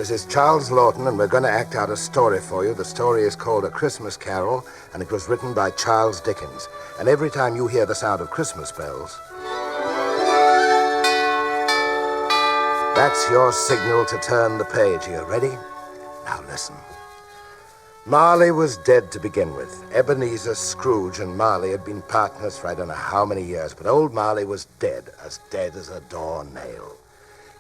This is Charles Laughton, and we're going to act out a story for you. The story is called A Christmas Carol, and it was written by Charles Dickens. And every time you hear the sound of Christmas bells, that's your signal to turn the page. Are you ready? Now listen. Marley was dead to begin with. Ebenezer, Scrooge, and Marley had been partners for I don't know how many years, but old Marley was dead as a doornail.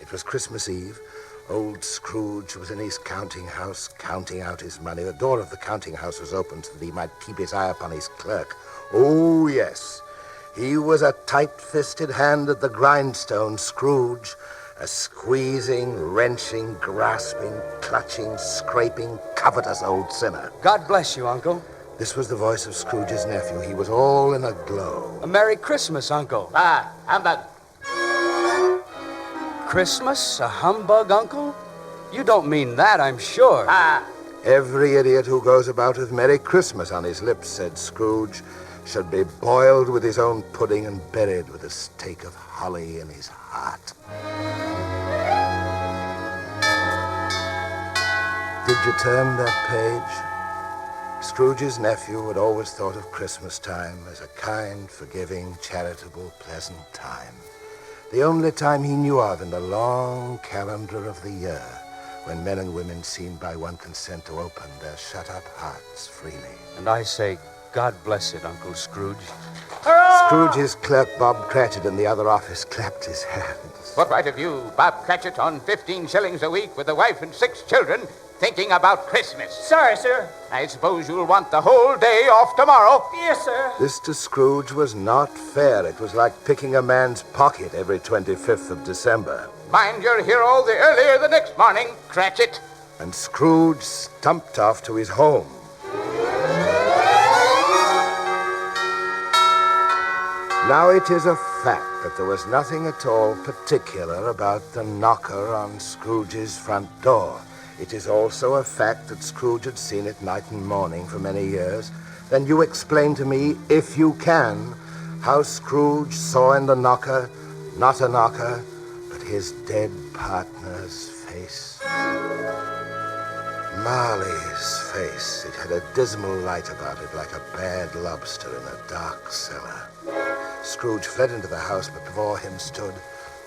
It was Christmas Eve. Old Scrooge was in his counting house, counting out his money. The door of the counting house was open so that he might keep his eye upon his clerk. Oh, yes. He was a tight-fisted hand at the grindstone, Scrooge. A squeezing, wrenching, grasping, clutching, scraping, covetous old sinner. God bless you, Uncle. This was the voice of Scrooge's nephew. He was all in a glow. A Merry Christmas, Uncle. Humbug. Christmas? A humbug, Uncle? You don't mean that, I'm sure. Every idiot who goes about with Merry Christmas on his lips, said Scrooge, should be boiled with his own pudding and buried with a stake of holly in his heart. Did you turn that page? Scrooge's nephew had always thought of Christmas time as a kind, forgiving, charitable, pleasant time. The only time he knew of in the long calendar of the year, when men and women seemed by one consent to open their shut-up hearts freely. And I say, God bless it, Uncle Scrooge. Scrooge's clerk, Bob Cratchit, in the other office clapped his hands. What right have you, Bob Cratchit, on 15 shillings a week with a wife and 6 children, thinking about Christmas? Sorry, sir. I suppose you'll want the whole day off tomorrow. Yes, sir. This to Scrooge was not fair. It was like picking a man's pocket every 25th of December. Mind you're here all the earlier the next morning, Cratchit. And Scrooge stumped off to his home. Now it is a fact that there was nothing at all particular about the knocker on Scrooge's front door. It is also a fact that Scrooge had seen it night and morning for many years. Then you explain to me, if you can, how Scrooge saw in the knocker, not a knocker, but his dead partner's face. Marley's face. It had a dismal light about it, like a bad lobster in a dark cellar. Scrooge fled into the house, but before him stood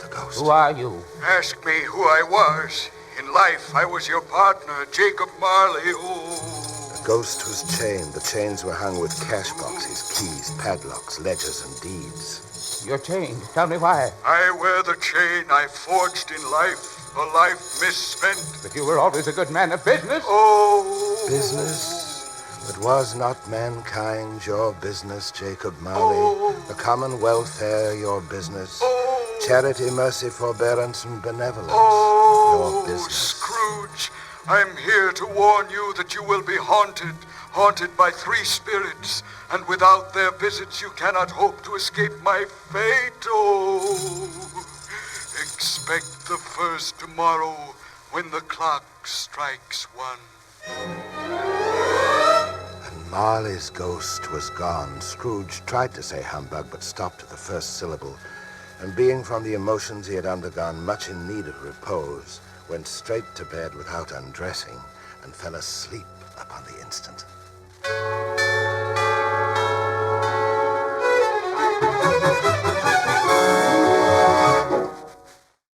the ghost. Who are you? Ask me who I was. In life, I was your partner, Jacob Marley. The ghost was chained. The chains were hung with cash boxes, keys, padlocks, ledgers, and deeds. You're chained. Tell me why. I wear the chain I forged in life, a life misspent. But you were always a good man of business. Oh. Business? But was not mankind your business, Jacob Marley? The common welfare your business? Charity, mercy, forbearance, and benevolence your business? Scrooge, I'm here to warn you that you will be haunted by 3 spirits, and without their visits you cannot hope to escape my fate. Oh, expect the first tomorrow when the clock strikes 1. Marley's ghost was gone. Scrooge tried to say humbug, but stopped at the first syllable, and being from the emotions he had undergone much in need of repose, went straight to bed without undressing, and fell asleep upon the instant.